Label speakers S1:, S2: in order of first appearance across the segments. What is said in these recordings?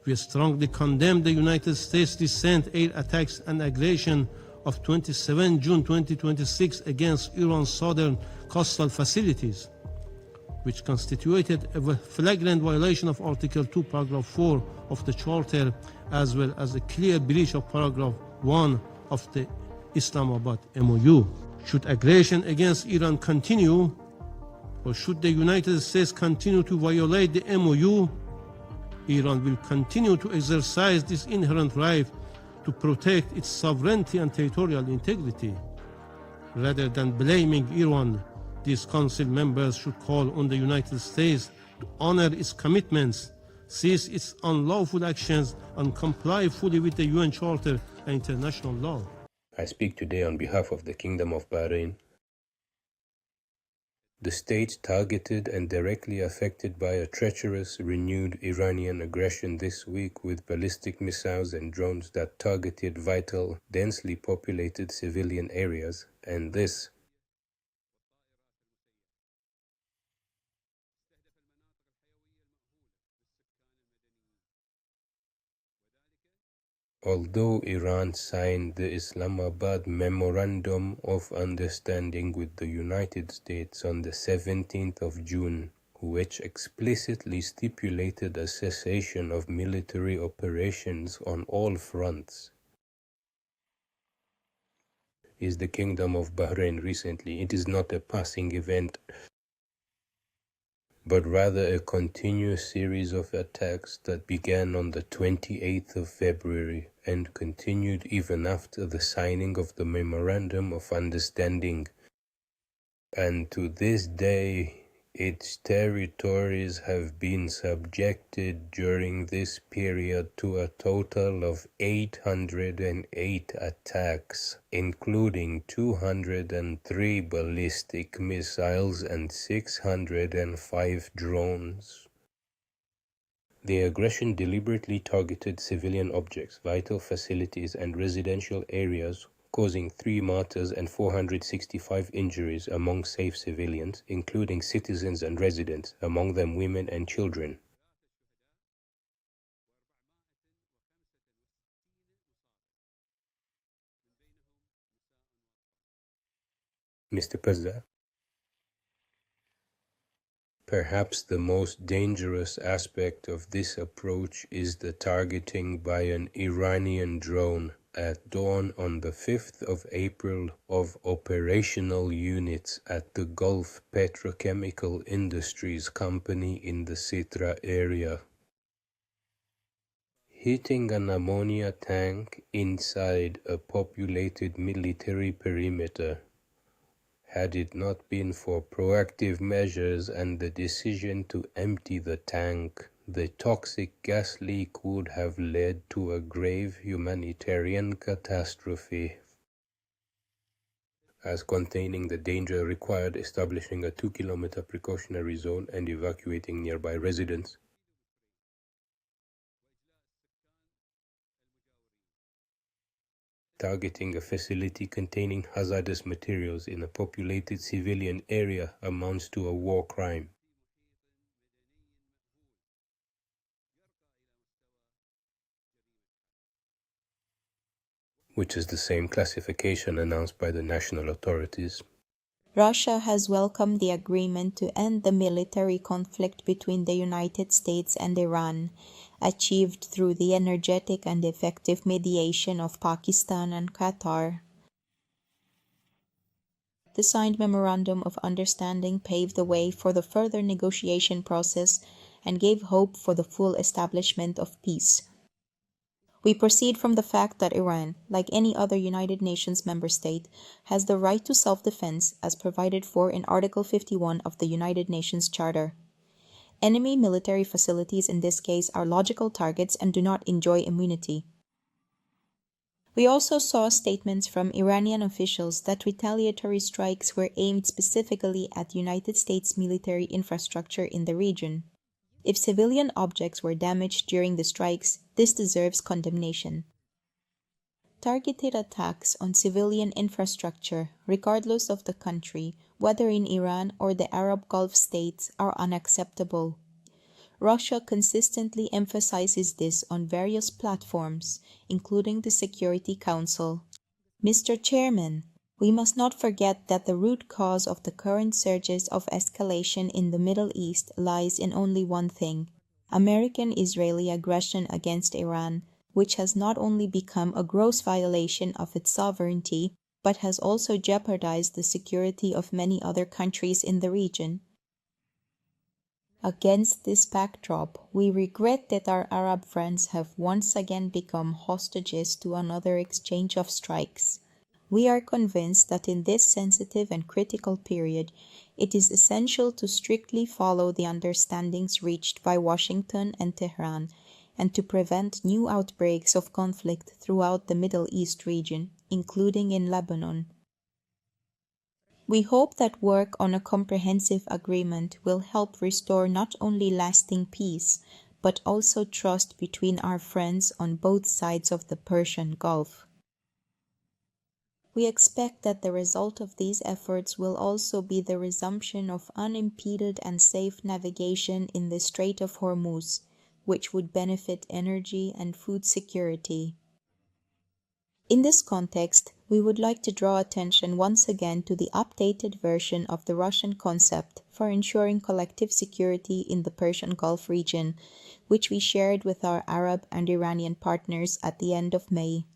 S1: We strongly condemn the United States' recent air attacks and aggression of 27 June 2026 against Iran's southern coastal facilities, which constituted a flagrant violation of Article 2, Paragraph 4 of the Charter, as well as a clear breach of Paragraph 1 of the Islamabad MOU. Should aggression against Iran continue, or should the United States continue to violate the MOU, Iran will continue to exercise this inherent right to protect its sovereignty and territorial integrity. Rather than blaming Iran, these Council members should call on the United States to honor its commitments, cease its unlawful actions, and comply fully with the UN Charter and international law.
S2: I speak today on behalf of the Kingdom of Bahrain, the state targeted and directly affected by a treacherous, renewed Iranian aggression this week with ballistic missiles and drones that targeted vital, densely populated civilian areas, and this although Iran signed the Islamabad Memorandum of Understanding with the United States on the 17th of June, which explicitly stipulated a cessation of military operations on all fronts, is the Kingdom of Bahrain recently. It is not a passing event, but rather a continuous series of attacks that began on the 28th of February and continued even after the signing of the Memorandum of Understanding. And to this day, its territories have been subjected during this period to a total of 808 attacks, including 203 ballistic missiles and 605 drones. The aggression deliberately targeted civilian objects, vital facilities, and residential areas, causing 3 martyrs and 465 injuries among safe civilians, including citizens and residents, among them women and children. Mr. President, perhaps the most dangerous aspect of this approach is the targeting by an Iranian drone at dawn on the 5th of April of operational units at the Gulf Petrochemical Industries Company in the Sitra area, hitting an ammonia tank inside a populated military perimeter. Had it not been for proactive measures and the decision to empty the tank, the toxic gas leak would have led to a grave humanitarian catastrophe, as containing the danger required establishing a 2-kilometer precautionary zone and evacuating nearby residents. Targeting a facility containing hazardous materials in a populated civilian area amounts to a war crime. Which is the same classification announced by the national authorities.
S3: Russia has welcomed the agreement to end the military conflict between the United States and Iran, achieved through the energetic and effective mediation of Pakistan and Qatar. The signed Memorandum of Understanding paved the way for the further negotiation process and gave hope for the full establishment of peace. We proceed from the fact that Iran, like any other United Nations member state, has the right to self-defense as provided for in Article 51 of the United Nations Charter. Enemy military facilities in this case are logical targets and do not enjoy immunity. We also saw statements from Iranian officials that retaliatory strikes were aimed specifically at United States military infrastructure in the region. If civilian objects were damaged during the strikes, this deserves condemnation. Targeted attacks on civilian infrastructure, regardless of the country, whether in Iran or the Arab Gulf states, are unacceptable. Russia consistently emphasizes this on various platforms, including the Security Council. Mr. Chairman, we must not forget that the root cause of the current surges of escalation in the Middle East lies in only one thing: American-Israeli aggression against Iran, which has not only become a gross violation of its sovereignty, but has also jeopardized the security of many other countries in the region. Against this backdrop, we regret that our Arab friends have once again become hostages to another exchange of strikes. We are convinced that in this sensitive and critical period, it is essential to strictly follow the understandings reached by Washington and Tehran, and to prevent new outbreaks of conflict throughout the Middle East region, including in Lebanon. We hope that work on a comprehensive agreement will help restore not only lasting peace, but also trust between our friends on both sides of the Persian Gulf. We expect that the result of these efforts will also be the resumption of unimpeded and safe navigation in the Strait of Hormuz, which would benefit energy and food security. In this context, we would like to draw attention once again to the updated version of the Russian concept for ensuring collective security in the Persian Gulf region, which we shared with our Arab and Iranian partners at the end of May.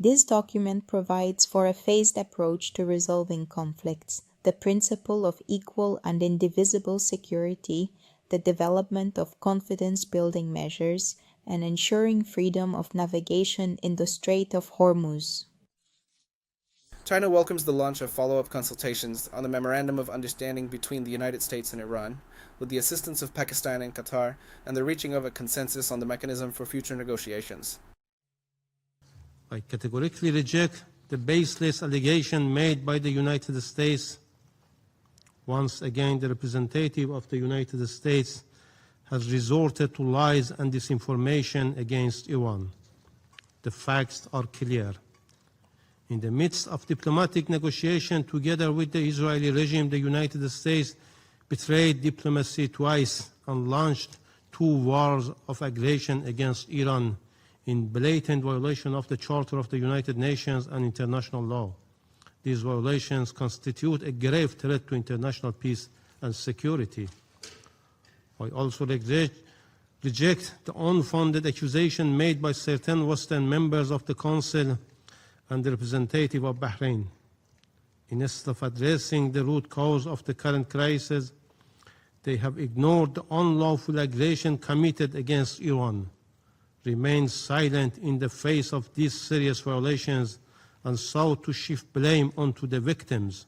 S3: This document provides for a phased approach to resolving conflicts, the principle of equal and indivisible security, the development of confidence-building measures, and ensuring freedom of navigation in the Strait of Hormuz.
S4: China welcomes the launch of follow-up consultations on the Memorandum of Understanding between the United States and Iran, with the assistance of Pakistan and Qatar, and the reaching of a consensus on the mechanism for future negotiations.
S1: I categorically reject the baseless allegation made by the United States. Once again, the representative of the United States has resorted to lies and disinformation against Iran. The facts are clear. In the midst of diplomatic negotiation together with the Israeli regime, the United States betrayed diplomacy twice and launched 2 wars of aggression against Iran in blatant violation of the Charter of the United Nations and international law. These violations constitute a grave threat to international peace and security. I also reject the unfounded accusation made by certain Western members of the Council and the representative of Bahrain. Instead of addressing the root cause of the current crisis, they have ignored the unlawful aggression committed against Iran, remained silent in the face of these serious violations, and sought to shift blame onto the victims.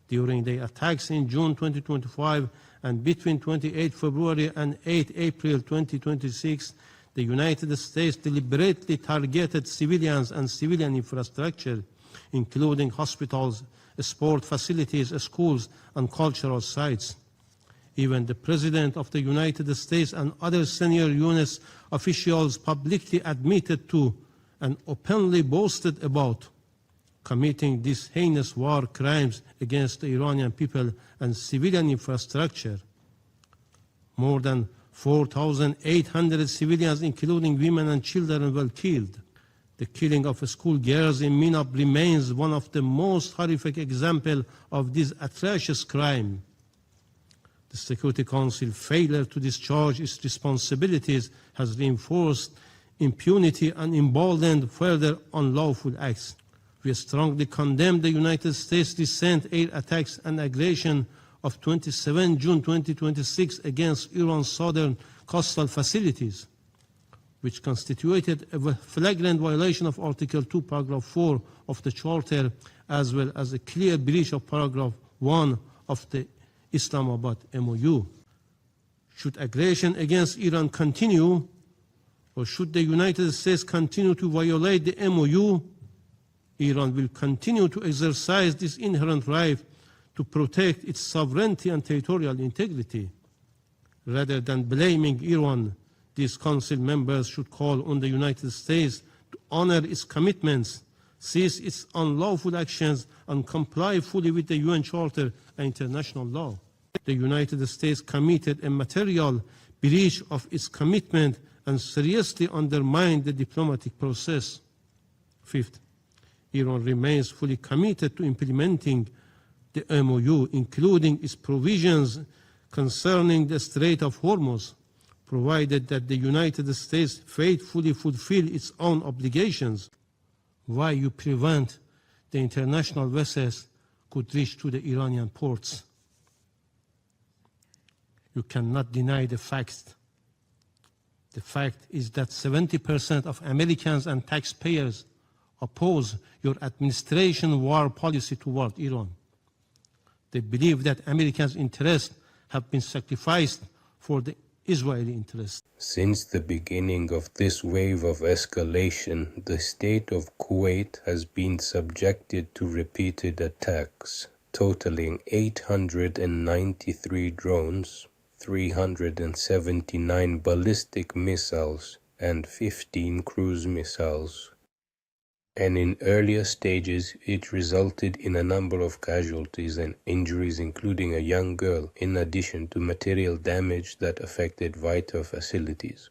S1: During the attacks in June 2025 and between 28 February and 8 April 2026, the United States deliberately targeted civilians and civilian infrastructure, including hospitals, sport facilities, schools, and cultural sites. Even the President of the United States and other senior U.S. officials publicly admitted to and openly boasted about committing these heinous war crimes against the Iranian people and civilian infrastructure. More than 4,800 civilians, including women and children, were killed. The killing of school girls in Minab remains one of the most horrific examples of this atrocious crime. The Security Council failure to discharge its responsibilities has reinforced impunity and emboldened further unlawful acts. We strongly condemn the United States' recent air attacks and aggression of 27 June 2026 against Iran's southern coastal facilities, which constituted a flagrant violation of Article 2, Paragraph 4 of the Charter, as well as a clear breach of Paragraph 1 of the Islamabad MOU. Should aggression against Iran continue, or should the United States continue to violate the MOU, Iran will continue to exercise this inherent right to protect its sovereignty and territorial integrity. Rather than blaming Iran, these Council members should call on the United States to honor its commitments, cease its unlawful actions, and comply fully with the UN Charter and international law. The United States committed a material breach of its commitment and seriously undermined the diplomatic process. Fifth, Iran remains fully committed to implementing the MOU, including its provisions concerning the Strait of Hormuz, provided that the United States faithfully fulfill its own obligations. Why you prevent the international vessels could reach to the Iranian ports? You cannot deny the fact. The fact is that 70% of Americans and taxpayers oppose your administration war policy toward Iran. They believe that Americans' interests have been sacrificed for the Israeli interests.
S2: Since the beginning of this wave of escalation, the state of Kuwait has been subjected to repeated attacks, totaling 893 drones, 379 ballistic missiles, and 15 cruise missiles. And in earlier stages, it resulted in a number of casualties and injuries, including a young girl, in addition to material damage that affected vital facilities.